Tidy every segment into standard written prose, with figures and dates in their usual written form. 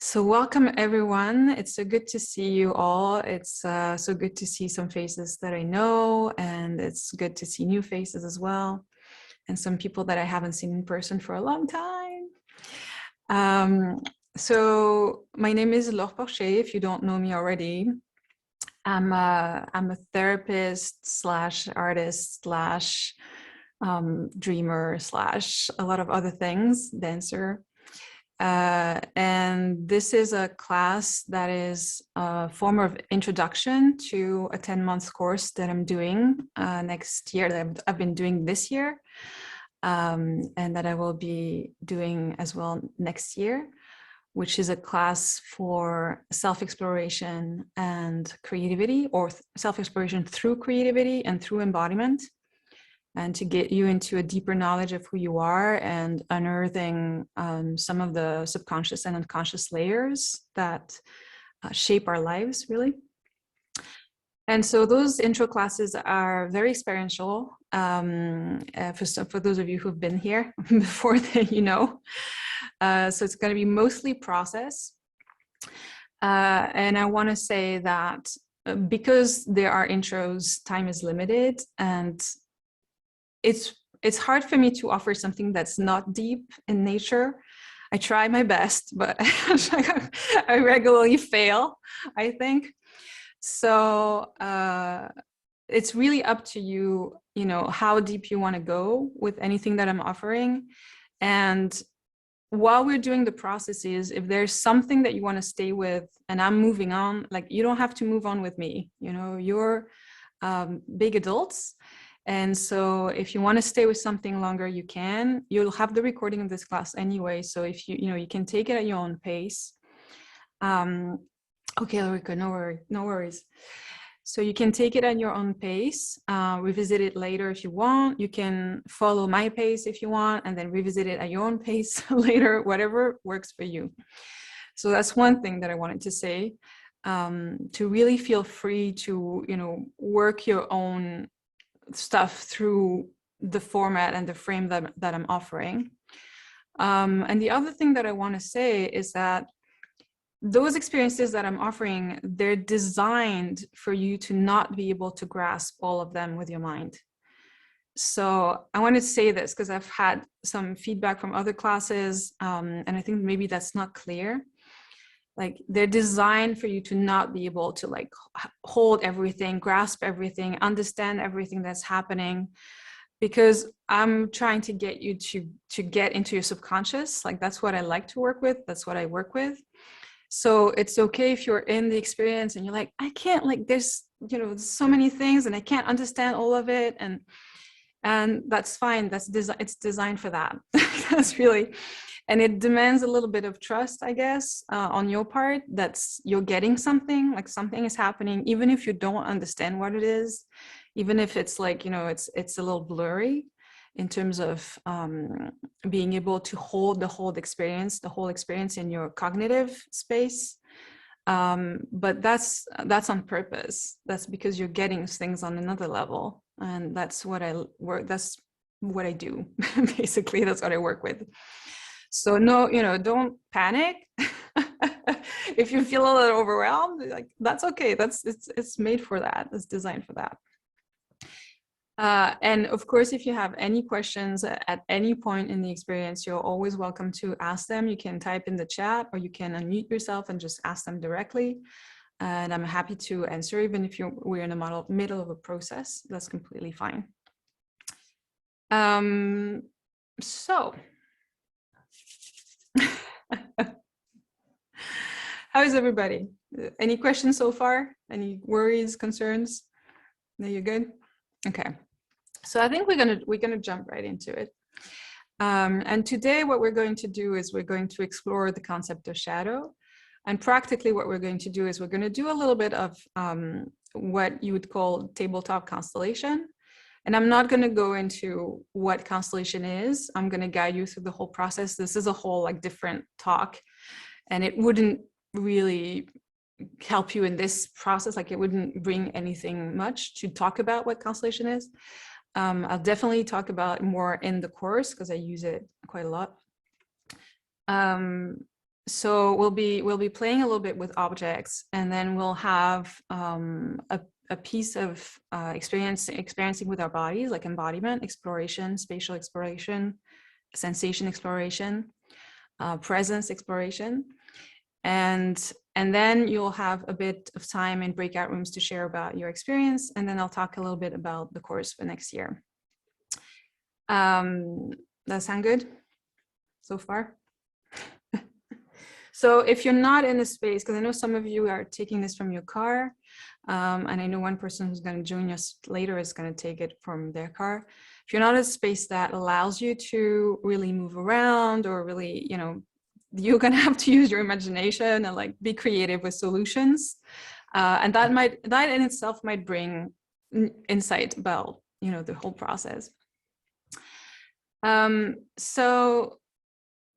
So welcome everyone. It's so good to see you all. It's so good to see some faces that I know, and it's good to see new faces as well, and some people that I haven't seen in person for a long time. So my name is Laure Porché, if you don't know me already. I'm a therapist slash artist slash dreamer slash a lot of other things, dancer. And this is a class that is a form of introduction to a 10-month course that I'm doing next year, that I've been doing this year, and that I will be doing as well next year, which is a class for self-exploration and creativity, or self-exploration through creativity and through embodiment, and to get you into a deeper knowledge of who you are and unearthing some of the subconscious and unconscious layers that shape our lives, really. And so those intro classes are very experiential. For those of you who've been here before, that you know. So it's going to be mostly process. And I want to say that because there are intros, time is limited, and it's hard for me to offer something that's not deep in nature. I try my best, but I regularly fail, I think. So it's really up to you, you know, how deep you want to go with anything that I'm offering. And while we're doing the processes, if there's something that you want to stay with and I'm moving on, like, you don't have to move on with me. You know, you're big adults. And so if you want to stay with something longer, you can. You'll have the recording of this class anyway. So if you can take it at your own pace. Okay, Ulrika, no worries. So you can take it at your own pace, revisit it later if you want. You can follow my pace if you want, and then revisit it at your own pace later, whatever works for you. So that's one thing that I wanted to say, to really feel free to, you know, work your own stuff through the format and the frame that I'm offering. And the other thing that I want to say is that those experiences that I'm offering, they're designed for you to not be able to grasp all of them with your mind. So I wanted to say this because I've had some feedback from other classes, and I think maybe that's not clear. Like, they're designed for you to not be able to like hold everything, grasp everything, understand everything that's happening, because I'm trying to get you to get into your subconscious. Like, that's what I like to work with. That's what I work with. So it's okay if you're in the experience and you're like, I can't, like, there's, you know, so many things and I can't understand all of it. And that's fine. It's designed for that. That's really, and it demands a little bit of trust, I guess, on your part, that's you're getting something, like something is happening, even if you don't understand what it is, even if it's like, you know, it's a little blurry in terms of being able to hold the whole experience in your cognitive space. But that's on purpose. That's because you're getting things on another level. And that's what that's what I do. Basically, that's what I work with. So no, you know, don't panic. If you feel a little overwhelmed, like, that's okay. It's made for that. It's designed for that. And of course, if you have any questions at any point in the experience, you're always welcome to ask them. You can type in the chat, or you can unmute yourself and just ask them directly. And I'm happy to answer, even if we're in the middle of a process. That's completely fine. So, how is everybody? Any questions so far? Any worries, concerns? No, you're good? Okay. So I think we're gonna jump right into it. And today what we're going to do is we're going to explore the concept of shadow. And practically what we're going to do is we're going to do a little bit of what you would call tabletop constellation. And I'm not going to go into what constellation is. I'm going to guide you through the whole process. This is a whole like different talk, and it wouldn't really help you in this process. Like, it wouldn't bring anything much to talk about what constellation is. I'll definitely talk about it more in the course because I use it quite a lot. So we'll be playing a little bit with objects, and then we'll have a piece of experiencing with our bodies, like embodiment, exploration, spatial exploration, sensation exploration, presence exploration, and then you'll have a bit of time in breakout rooms to share about your experience, and then I'll talk a little bit about the course for next year. That sound good so far? So if you're not in a space, because I know some of you are taking this from your car, and I know one person who's going to join us later is going to take it from their car. If you're not in a space that allows you to really move around, or really, you know, you're going to have to use your imagination and like be creative with solutions. And that in itself might bring insight about, you know, the whole process. So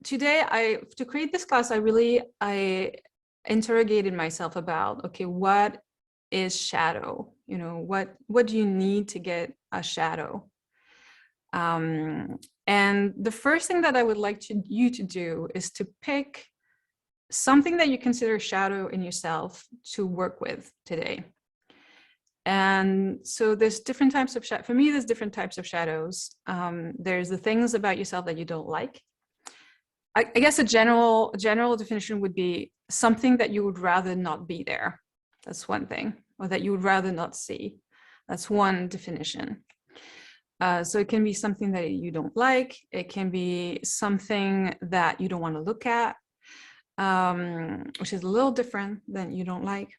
today, to create this class, I interrogated myself about, okay, what is shadow? You know, what do you need to get a shadow? And the first thing that I would like you to do is to pick something that you consider shadow in yourself to work with today. And so there's different types of shadow. For me, there's different types of shadows. There's the things about yourself that you don't like. I guess a general definition would be something that you would rather not be there. That's one thing, or that you would rather not see. That's one definition. So it can be something that you don't like. It can be something that you don't want to look at, which is a little different than you don't like.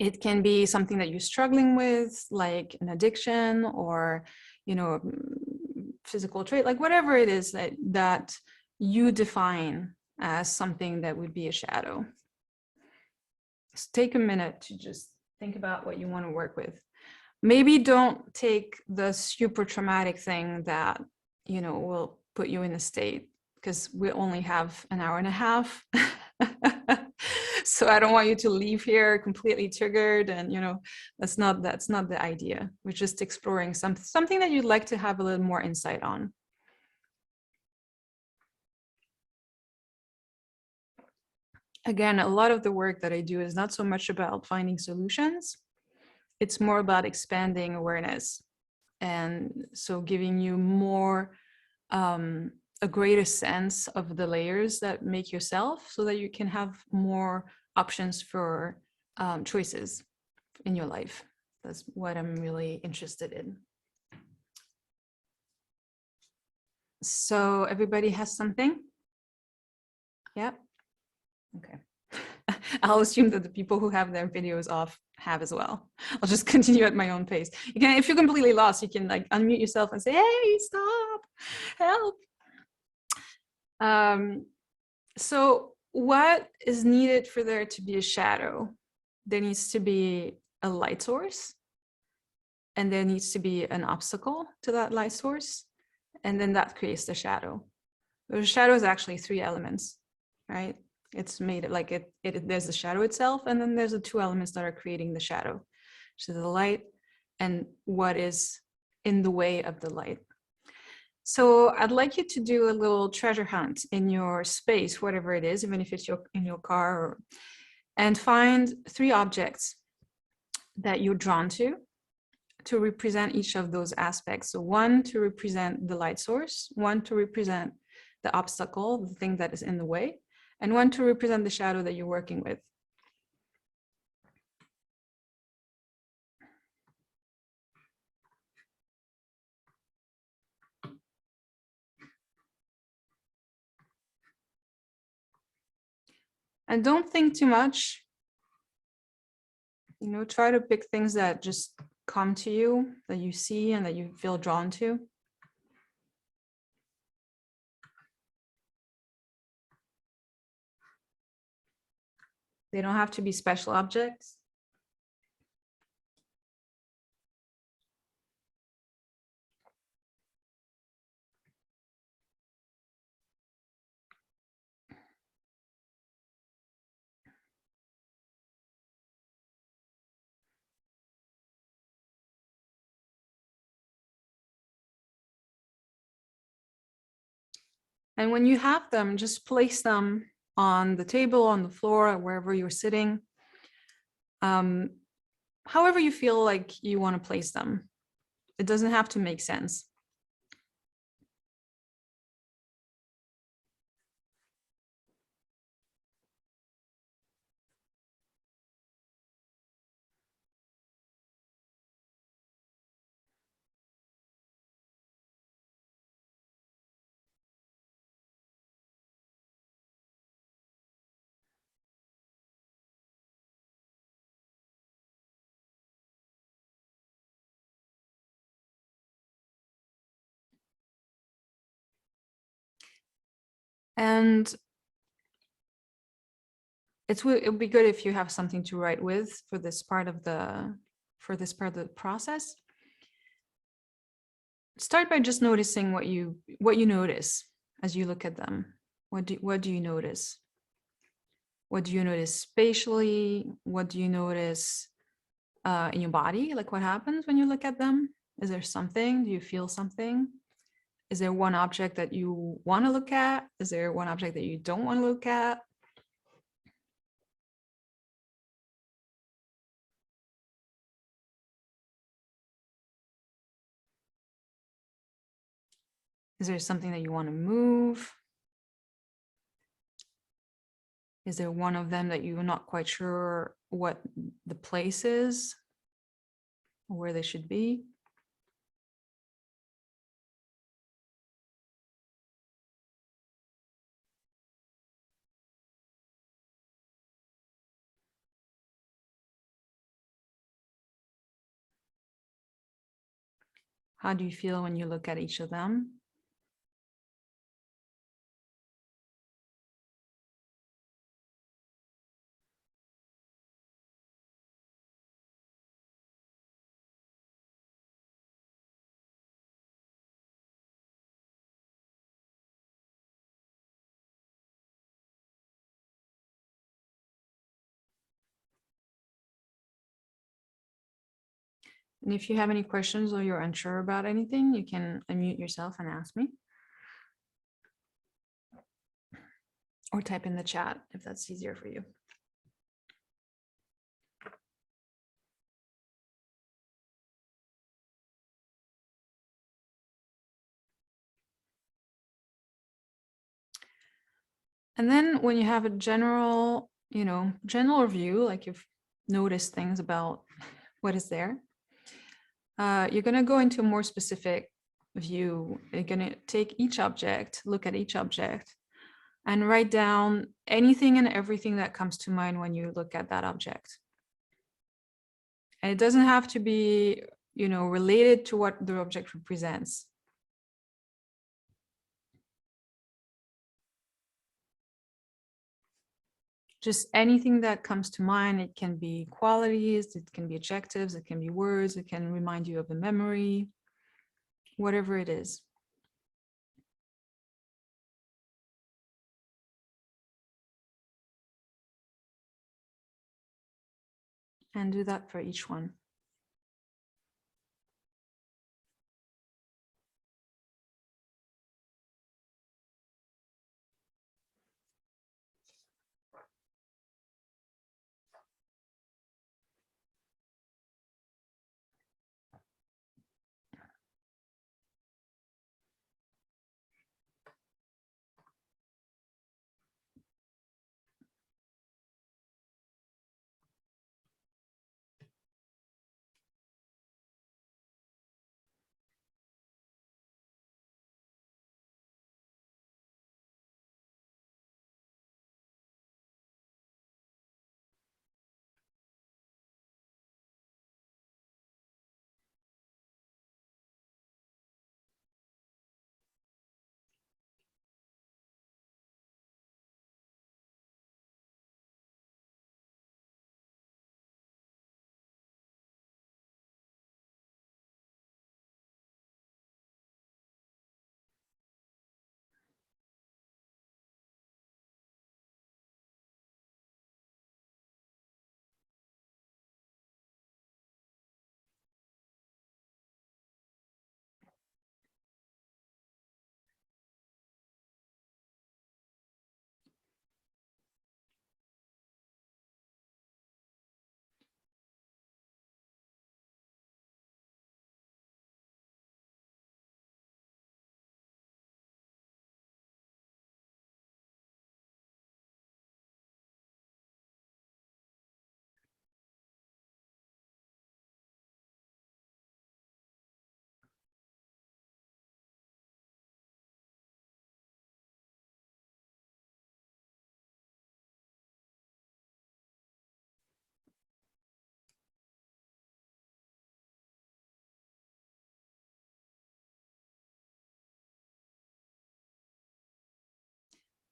It can be something that you're struggling with, like an addiction, or, you know, physical trait, like whatever it is that you define as something that would be a shadow. So take a minute to just think about what you want to work with. Maybe don't take the super traumatic thing that, you know, will put you in a state, because we only have an hour and a half. So I don't want you to leave here completely triggered, and, you know, that's not the idea. We're just exploring something that you'd like to have a little more insight on. Again, a lot of the work that I do is not so much about finding solutions. It's more about expanding awareness. And so giving you more, a greater sense of the layers that make yourself, so that you can have more options for choices in your life. That's what I'm really interested in. So everybody has something? Yeah. Okay. I'll assume that the people who have their videos off have as well. I'll just continue at my own pace. You can, if you're completely lost, you can like unmute yourself and say, "Hey, stop, help." So what is needed for there to be a shadow? There needs to be a light source, and there needs to be an obstacle to that light source, and then that creates the shadow. The shadow is actually 3 elements, right? It's made like there's the shadow itself, and then there's the 2 elements that are creating the shadow, which is the light and what is in the way of the light. So I'd like you to do a little treasure hunt in your space, whatever it is, even if it's in your car, and find 3 objects that you're drawn to represent each of those aspects. So 1 to represent the light source, 1 to represent the obstacle, the thing that is in the way, and 1 to represent the shadow that you're working with. And don't think too much. You know, try to pick things that just come to you, that you see and that you feel drawn to. They don't have to be special objects. And when you have them, just place them on the table, on the floor, wherever you're sitting. However you feel like you want to place them. It doesn't have to make sense. And it would be good if you have something to write with for this part of the process. Start by just noticing what you notice as you look at them. What do you notice? What do you notice spatially? What do you notice in your body? Like what happens when you look at them? Is there something? Do you feel something? Is there one object that you want to look at? Is there one object that you don't want to look at? Is there something that you want to move? Is there one of them that you're not quite sure what the place is or where they should be? How do you feel when you look at each of them? And if you have any questions or you're unsure about anything, you can unmute yourself and ask me. Or type in the chat if that's easier for you. And then when you have a general view, like you've noticed things about what is there, you're going to go into a more specific view. You're going to take each object, look at each object, and write down anything and everything that comes to mind when you look at that object. And it doesn't have to be, related to what the object represents. Just anything that comes to mind. It can be qualities, it can be adjectives, it can be words, it can remind you of a memory, whatever it is. And do that for each one.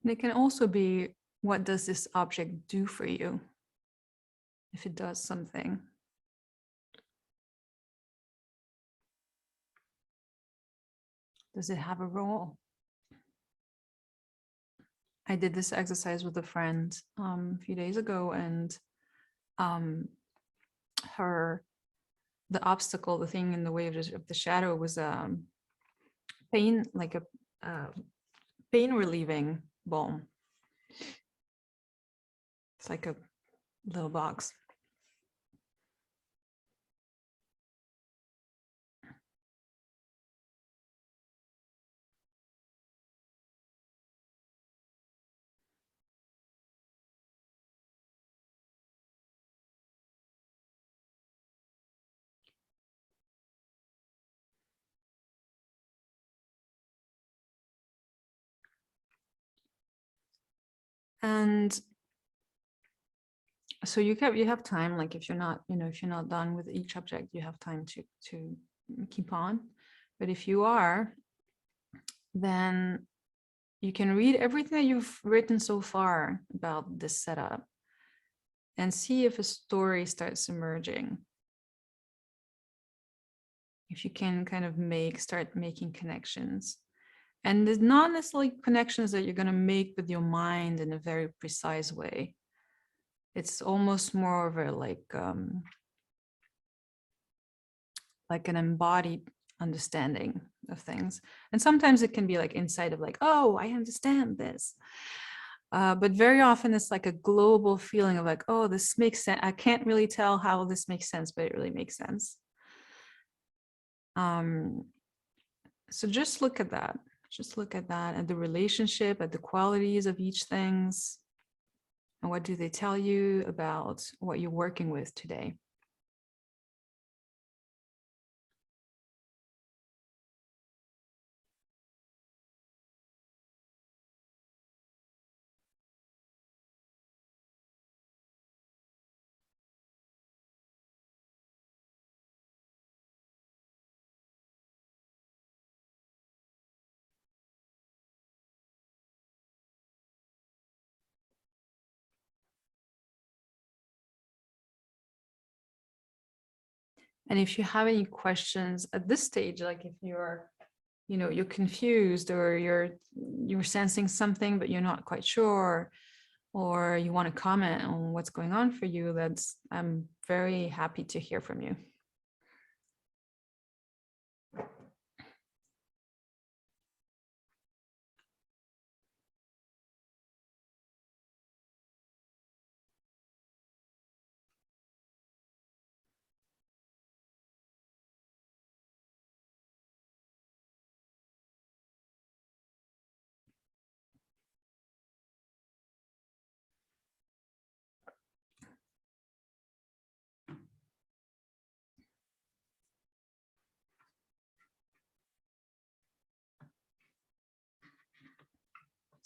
And it can also be, what does this object do for you? If it does something. Does it have a role? I did this exercise with a friend a few days ago, and the obstacle, the thing in the way of the shadow was pain, like a pain relieving balm. It's like a little box. And so you have time, like if you're not, if you're not done with each object, you have time to keep on. But if you are, then you can read everything that you've written so far about this setup and see if a story starts emerging. If you can kind of start making connections. And there's not necessarily connections that you're going to make with your mind in a very precise way. It's almost more of a like an embodied understanding of things. And sometimes it can be like inside of like, oh, I understand this. But very often it's like a global feeling of like, oh, this makes sense. I can't really tell how this makes sense, but it really makes sense. So just look at that. Just look at that, at the relationship, at the qualities of each things. And what do they tell you about what you're working with today? And if you have any questions at this stage, like if you're, you're confused, or you're sensing something, but you're not quite sure, or you want to comment on what's going on for you, I'm very happy to hear from you.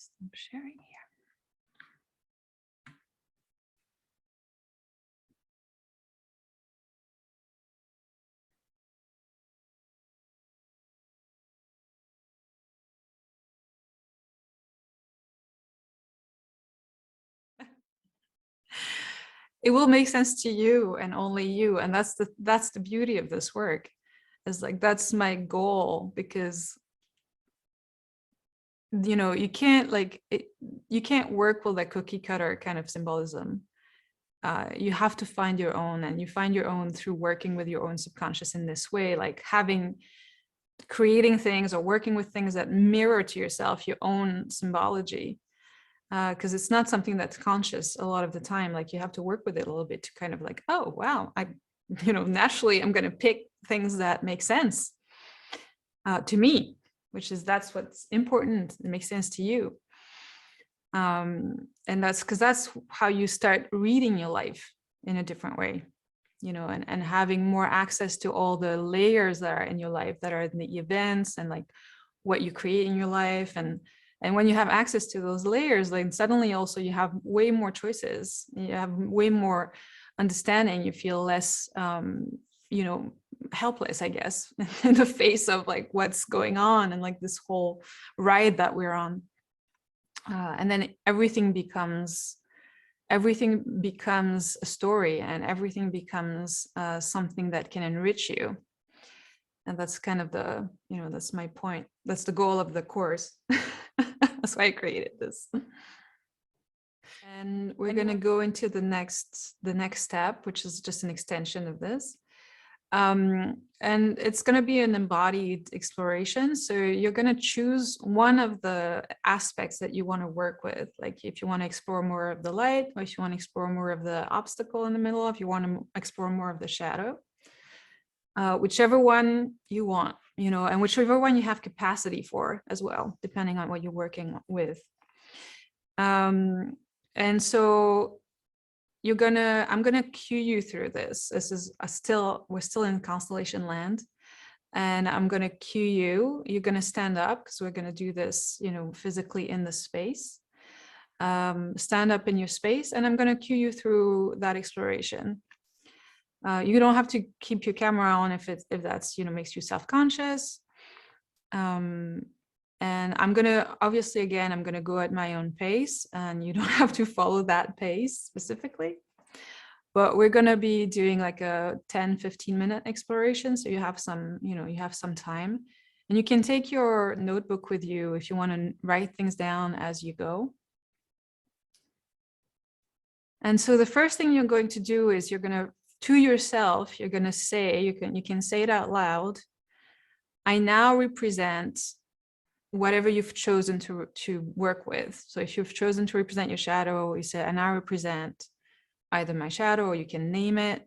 Stop sharing here. It will make sense to you and only you. And that's the beauty of this work, is like, that's my goal, because you can't you can't work with a cookie cutter kind of symbolism. You have to find your own, and you find your own through working with your own subconscious in this way, like creating things or working with things that mirror to yourself your own symbology. Because it's not something that's conscious a lot of the time. Like, you have to work with it a little bit to kind of like, oh, wow, naturally I'm going to pick things that make sense to me, that's what's important. It makes sense to you. And that's because that's how you start reading your life in a different way, and having more access to all the layers that are in your life, that are in the events, and like what you create in your life. And when you have access to those layers, like suddenly also you have way more choices, you have way more understanding, you feel less, helpless, I guess, in the face of like what's going on, and like this whole ride that we're on. And then everything becomes a story, and everything becomes something that can enrich you. And that's kind of the, that's my point. That's the goal of the course. That's why I created this. And we're going to go into the next step, which is just an extension of this. And it's going to be an embodied exploration. So you're going to choose one of the aspects that you want to work with. Like if you want to explore more of the light, or if you want to explore more of the obstacle in the middle, if you want to explore more of the shadow, whichever one you want, and whichever one you have capacity for as well, depending on what you're working with. And so I'm gonna cue you through this. This is we're still in constellation land, and I'm gonna cue you. You're gonna stand up because we're gonna do this, physically in the space. Stand up in your space, and I'm gonna cue you through that exploration. You don't have to keep your camera on if that's makes you self-conscious. And I'm gonna, obviously, again, I'm gonna go at my own pace, and you don't have to follow that pace specifically. But we're gonna be doing like a 10-15 minute exploration. So you have some, you have some time. And you can take your notebook with you if you want to write things down as you go. And so the first thing you're going to do is you're gonna, to yourself, you're gonna say, you can say it out loud. I now represent whatever you've chosen to work with. So if you've chosen to represent your shadow, you say, I now represent either my shadow, or you can name it.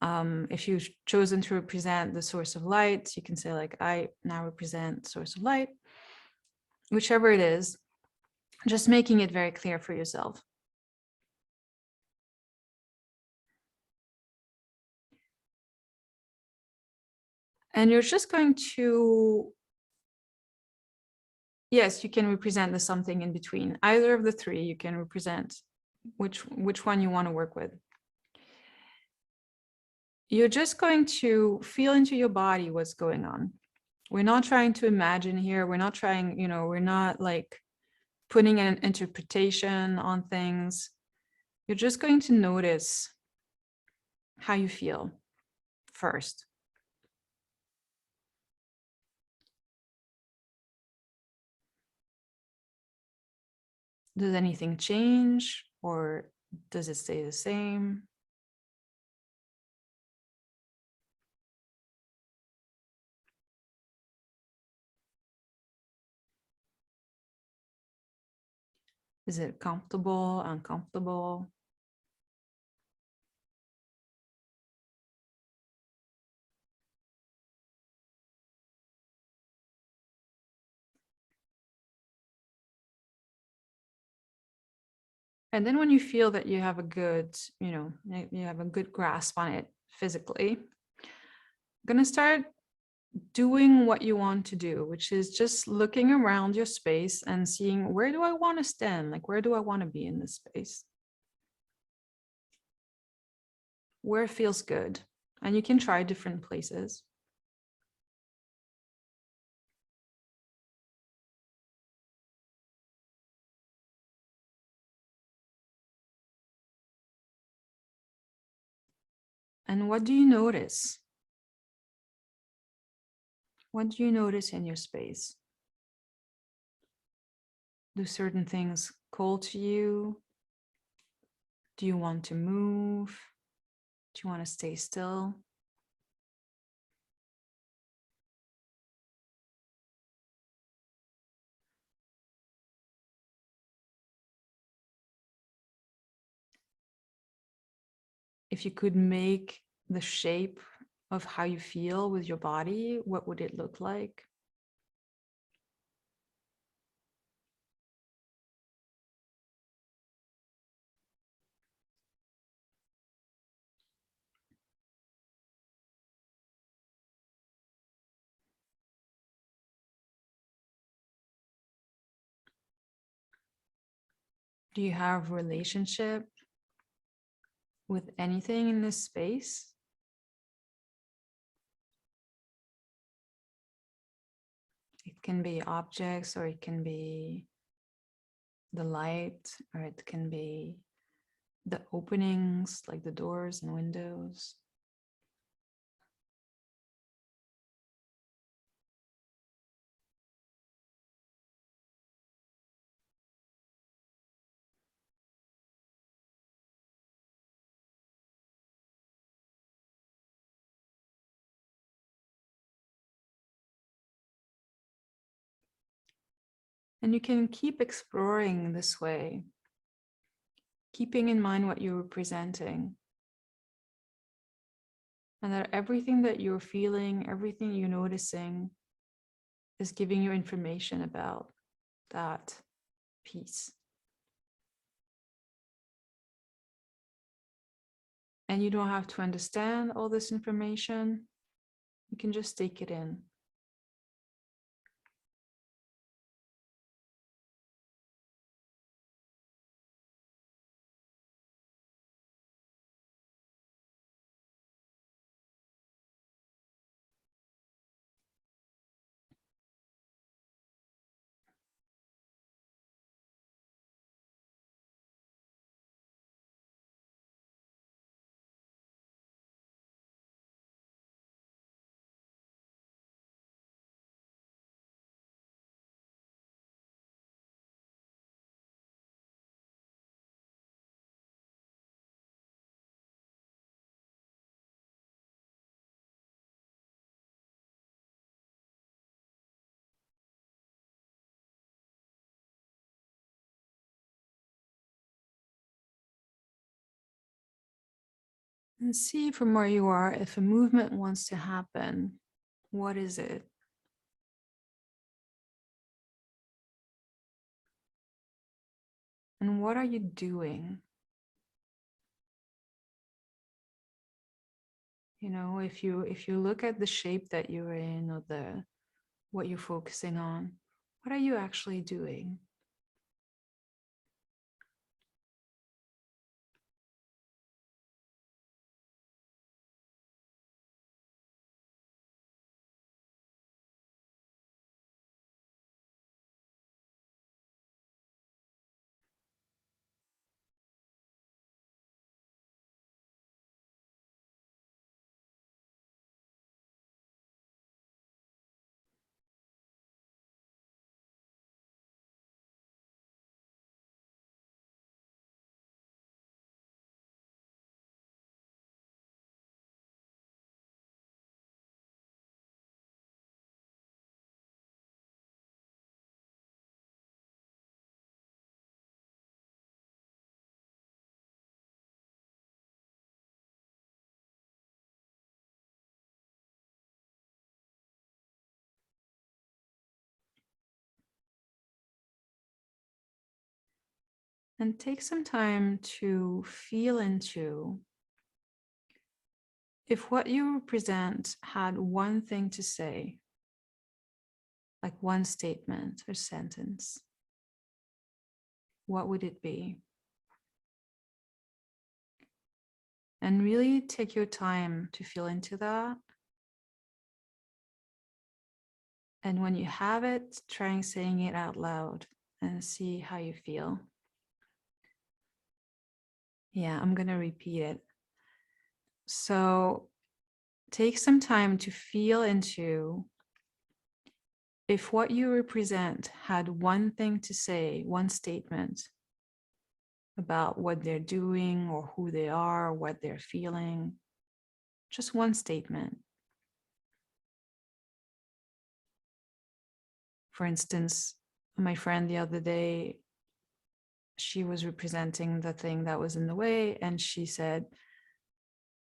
If you've chosen to represent the source of light, you can say like, I now represent source of light, whichever it is, just making it very clear for yourself. And you're just going to, yes, you can represent the something in between. Either of the three, you can represent which one you want to work with. You're just going to feel into your body what's going on. We're not trying to imagine here. We're not trying, we're not like putting an interpretation on things. You're just going to notice how you feel first. Does anything change, or does it stay the same? Is it comfortable, uncomfortable? And then when you feel that you have a good, you have a good grasp on it physically, I'm going to start doing what you want to do, which is just looking around your space and seeing, where do I want to stand? Like, where do I want to be in this space? Where feels good? And you can try different places. And what do you notice? What do you notice in your space? Do certain things call to you? Do you want to move? Do you want to stay still? If you could make the shape of how you feel with your body, what would it look like? Do you have relationship with anything in this space? It can be objects, or it can be the light, or it can be the openings, like the doors and windows. And you can keep exploring this way, keeping in mind what you're presenting. And that everything that you're feeling, everything you're noticing is giving you information about that piece. And you don't have to understand all this information. You can just take it in. And see from where you are, if a movement wants to happen, what is it? And what are you doing? You know, if you look at the shape that you're in, or what you're focusing on, what are you actually doing? And take some time to feel into if what you present had one thing to say, like one statement or sentence, what would it be? And really take your time to feel into that. And when you have it, try saying it out loud and see how you feel. Yeah, I'm going to repeat it. So take some time to feel into if what you represent had one thing to say, one statement about what they're doing or who they are, or what they're feeling, just one statement. For instance, my friend the other day, she was representing the thing that was in the way, and she said,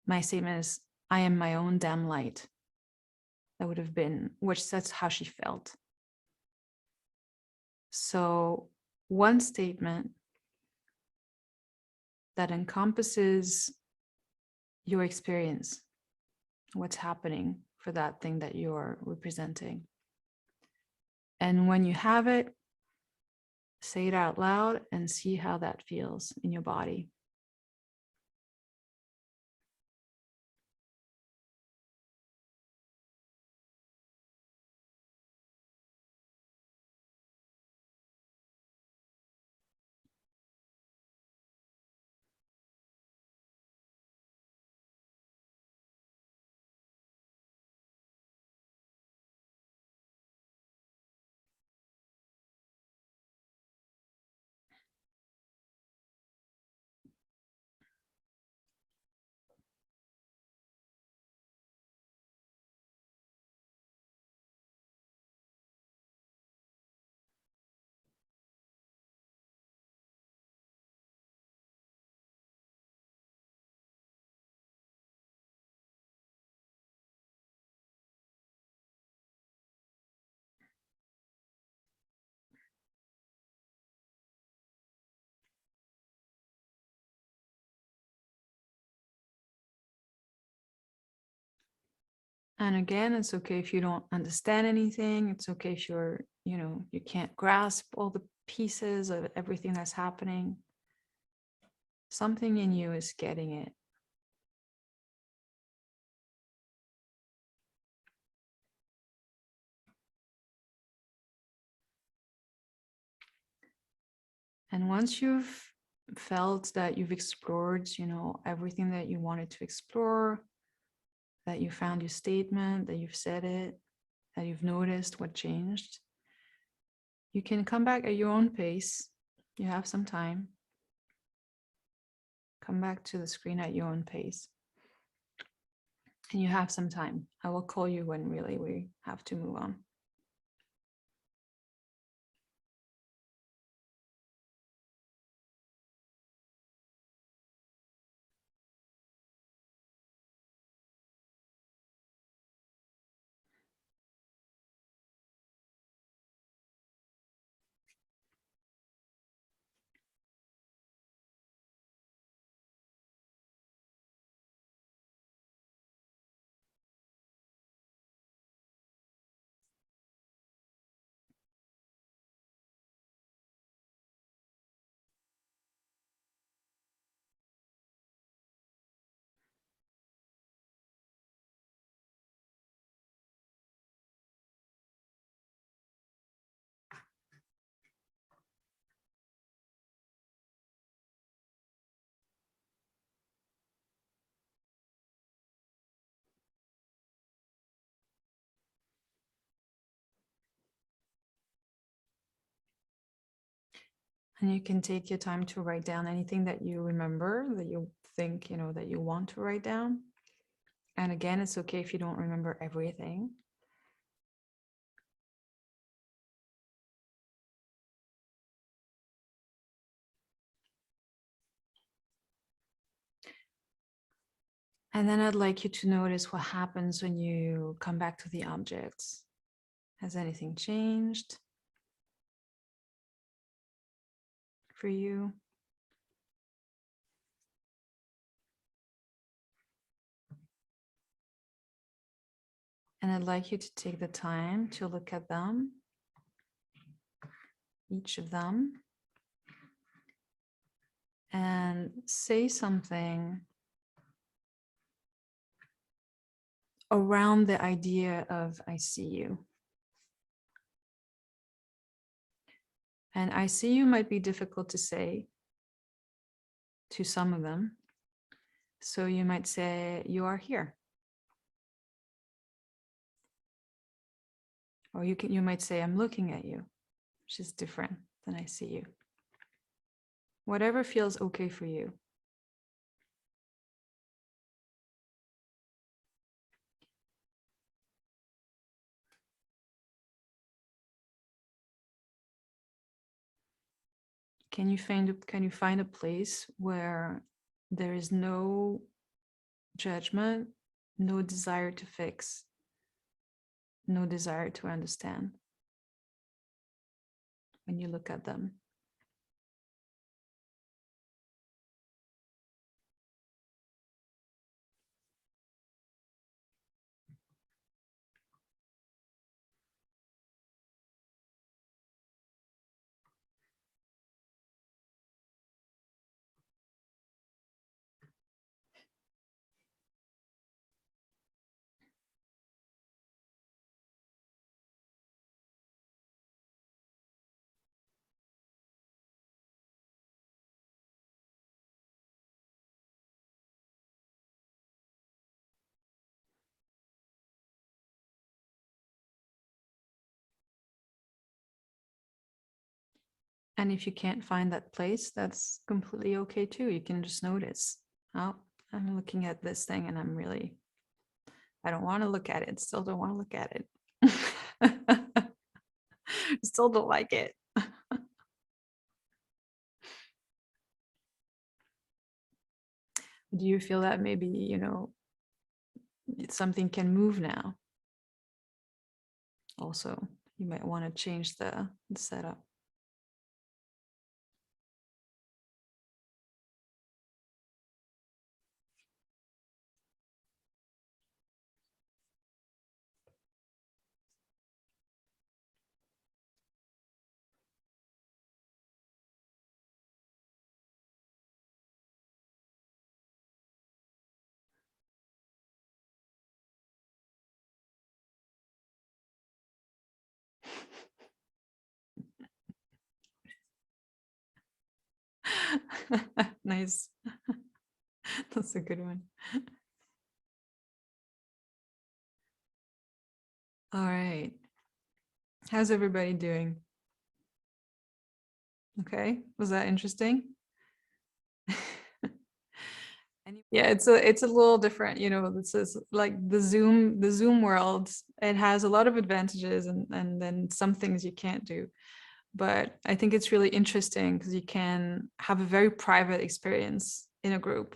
my statement is, I am my own damn light. That would have been, which that's how she felt. So one statement that encompasses your experience, what's happening for that thing that you're representing. And when you have it, say it out loud and see how that feels in your body. And again, it's okay if you don't understand anything. It's okay if you're, you can't grasp all the pieces of everything that's happening. Something in you is getting it. And once you've felt that you've explored, everything that you wanted to explore, that you found your statement, that you've said it, that you've noticed what changed, you can come back at your own pace. You have some time. Come back to the screen at your own pace. And you have some time. I will call you when really we have to move on. And you can take your time to write down anything that you remember, that you think, that you want to write down. And again, it's okay if you don't remember everything. And then I'd like you to notice what happens when you come back to the objects. Has anything changed for you? And I'd like you to take the time to look at them, each of them, and say something around the idea of I see you. And I see you might be difficult to say to some of them. So you might say, you are here. Or you might say, I'm looking at you, which is different than I see you. Whatever feels okay for you. Can you find a place where there is no judgment, no desire to fix, no desire to understand when you look at them? And if you can't find that place, that's completely okay too. You can just notice, oh, I'm looking at this thing and I don't want to look at it. Still don't want to look at it. Still don't like it. Do you feel that maybe, something can move now? Also, you might want to change the setup. Nice. That's a good one. All right. How's everybody doing? Okay. Was that interesting? Yeah, it's a little different, you know. This is like the Zoom world. It has a lot of advantages and then some things you can't do. But I think it's really interesting because you can have a very private experience in a group.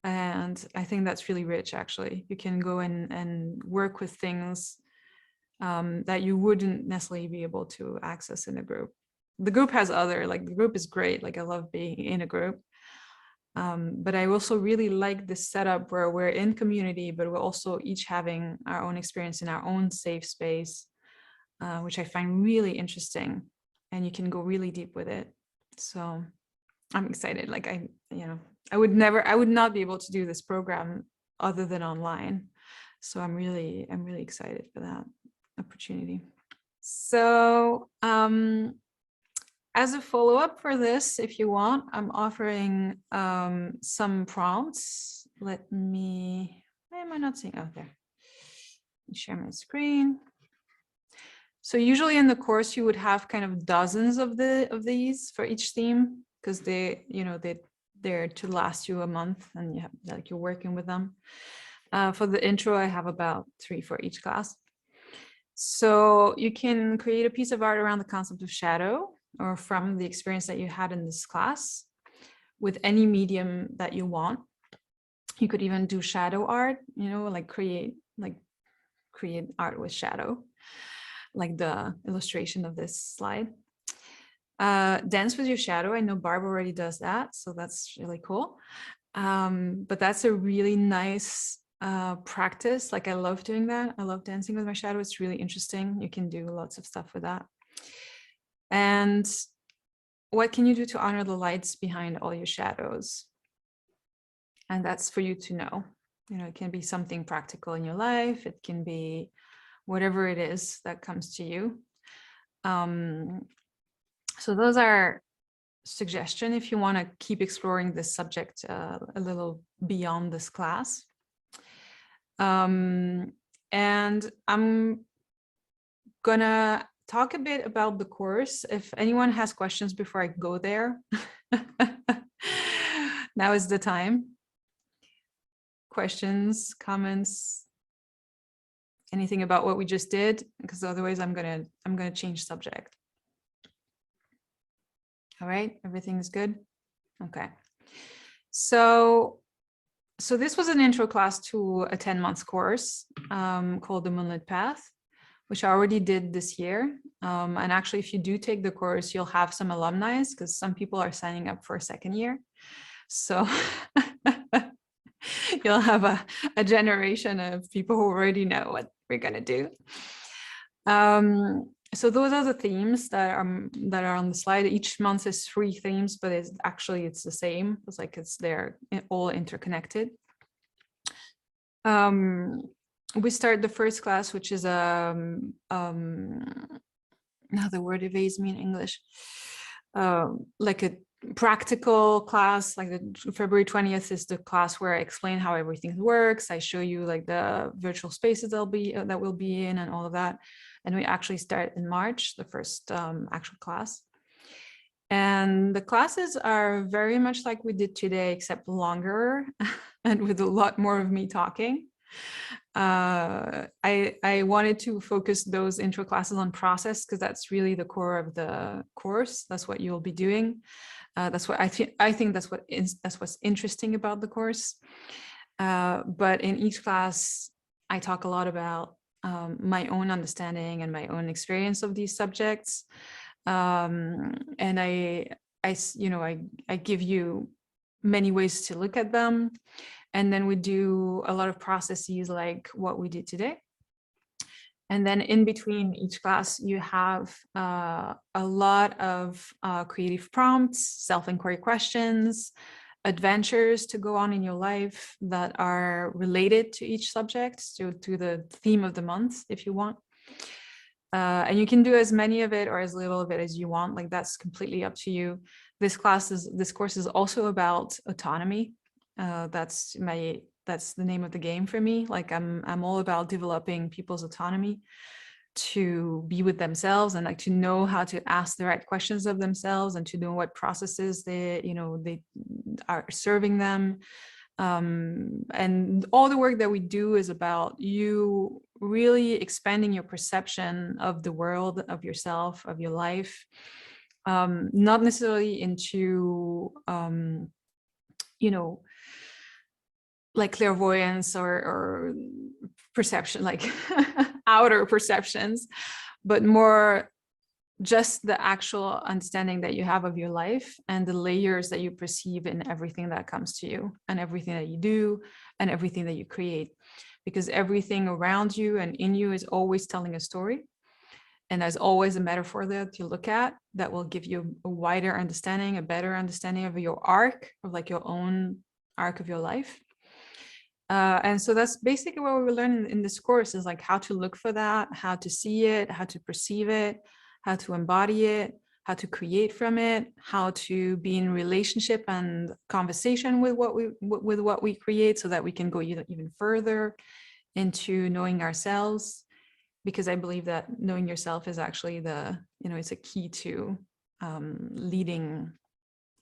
And I think that's really rich, actually. You can go in and work with things that you wouldn't necessarily be able to access in a group. The group has other, like the group is great. Like I love being in a group. But I also really like this setup where we're in community, but we're also each having our own experience in our own safe space, which I find really interesting. And you can go really deep with it. So I'm excited. Like I would not be able to do this program other than online. So I'm really excited for that opportunity. So as a follow-up for this, if you want, I'm offering some prompts. Why am I not seeing? Oh, there. Let me share my screen. So usually in the course, you would have kind of dozens of these for each theme, because they're to last you a month and you have, like, you're working with them. For the intro, I have about 3 for each class. So you can create a piece of art around the concept of shadow, or from the experience that you had in this class, with any medium that you want. You could even do shadow art, like create art with shadow, like the illustration of this slide. Dance with your shadow. I know Barb already does that, so that's really cool. But that's a really nice practice. Like I love doing that. I love dancing with my shadow. It's really interesting. You can do lots of stuff with that. And what can you do to honor the lights behind all your shadows? And that's for you to know. It can be something practical in your life. It can be whatever it is that comes to you. So those are suggestions if you want to keep exploring this subject a little beyond this class. And I'm gonna talk a bit about the course. If anyone has questions before I go there, now is the time. Questions, comments, anything about what we just did? Because otherwise I'm gonna change subject. All right, everything's good? Okay. So this was an intro class to a 10-month course called the Moonlit Path, which I already did this year. And actually, if you do take the course, you'll have some alumni, because some people are signing up for a second year. So you'll have a generation of people who already know what we're gonna do. So those are the themes that are on the slide. Each month is 3 themes, but it's the same. It's like they're all interconnected. We start the first class, which is now the word evades me in English. Like a practical class, like the February 20th is the class where I explain how everything works. I show you like the virtual spaces that we'll be in and all of that. And we actually start in March, the first actual class. And the classes are very much like we did today, except longer and with a lot more of me talking. I wanted to focus those intro classes on process, because that's really the core of the course. That's what you'll be doing. That's what I think that's what's interesting about the course. But in each class, I talk a lot about my own understanding and my own experience of these subjects. And I give you many ways to look at them. And then we do a lot of processes like what we did today. And then in between each class, you have a lot of creative prompts, self-inquiry questions, adventures to go on in your life that are related to each subject, to the theme of the month, if you want. And you can do as many of it or as little of it as you want. Like that's completely up to you. This course is also about autonomy. That's the name of the game for me. Like I'm all about developing people's autonomy to be with themselves and like to know how to ask the right questions of themselves and to know what processes they are serving them. And all the work that we do is about you really expanding your perception of the world, of yourself, of your life, not necessarily into like clairvoyance or perception, like outer perceptions, but more just the actual understanding that you have of your life and the layers that you perceive in everything that comes to you and everything that you do and everything that you create, because everything around you and in you is always telling a story. And there's always a metaphor there to look at that will give you a wider understanding, a better understanding of your arc, of like your own arc of your life. And so that's basically what we were learning in this course, is like how to look for that, how to see it, how to perceive it, how to embody it, how to create from it, how to be in relationship and conversation with what we create, so that we can go even further into knowing ourselves. Because I believe that knowing yourself is actually it's a key to leading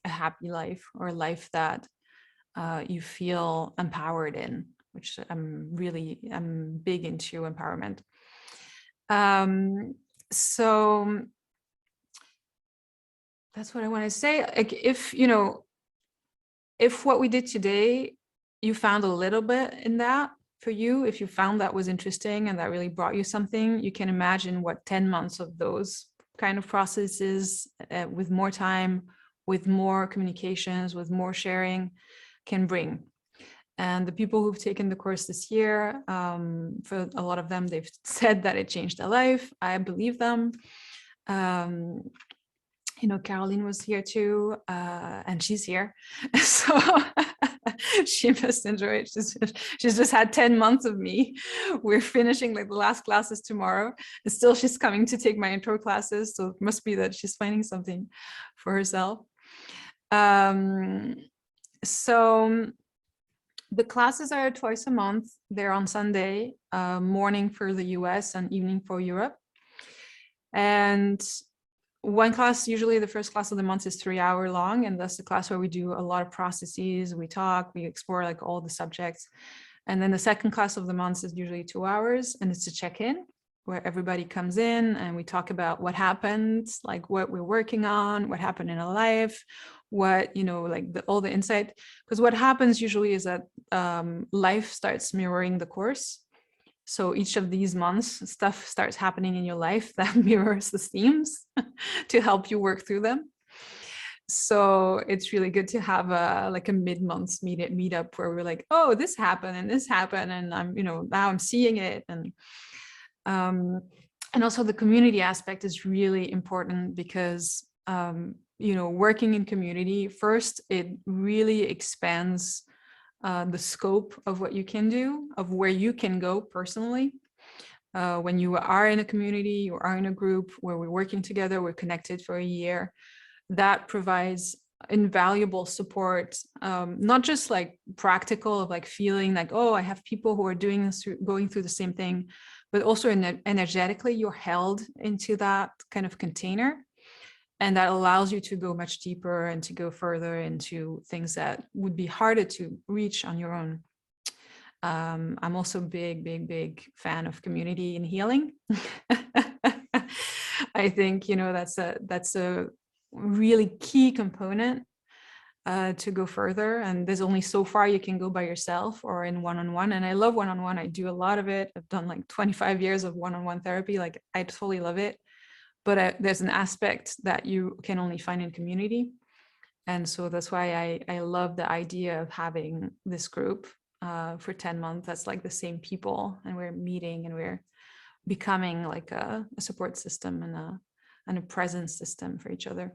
a happy life, or a life that you feel empowered in, which I'm big into empowerment. So that's what I want to say. Like, if what we did today, you found a little bit in that for you, if you found that was interesting and that really brought you something, you can imagine what 10 months of those kind of processes with more time, with more communications, with more sharing can bring. And the people who've taken the course this year, for a lot of them, they've said that it changed their life. I believe them. Caroline was here too, and she's here. So she must enjoy it. She's just had 10 months of me. We're finishing like the last classes tomorrow. And still she's coming to take my intro classes. So it must be that she's finding something for herself. So the classes are twice a month. They're on Sunday, morning for the US and evening for Europe. And one class, usually the first class of the month, is 3 hours long. And that's the class where we do a lot of processes. We talk, we explore like all the subjects. And then the second class of the month is usually 2 hours, and it's a check-in where everybody comes in and we talk about what happened, like what we're working on, what happened in our life, what, all the insight. Because what happens usually is that life starts mirroring the course. So each of these months, stuff starts happening in your life that mirrors the themes to help you work through them. So it's really good to have a mid-month meetup where we're like, oh, this happened and I'm, now I'm seeing it. And also the community aspect is really important because, working in community, first, it really expands the scope of what you can do, of where you can go personally. When you are in a community, you are in a group where we're working together, we're connected for a year, that provides invaluable support, not just like practical of like feeling like, oh, I have people who are doing this, going through the same thing, but also energetically you're held into that kind of container. And that allows you to go much deeper and to go further into things that would be harder to reach on your own. I'm also big fan of community and healing. I think, that's a really key component to go further. And there's only so far you can go by yourself or in one-on-one. And I love one-on-one. I do a lot of it. I've done like 25 years of one-on-one therapy. Like I totally love it. But there's an aspect that you can only find in community. And so that's why I love the idea of having this group for 10 months. That's like the same people, and we're meeting and we're becoming like a support system and a presence system for each other.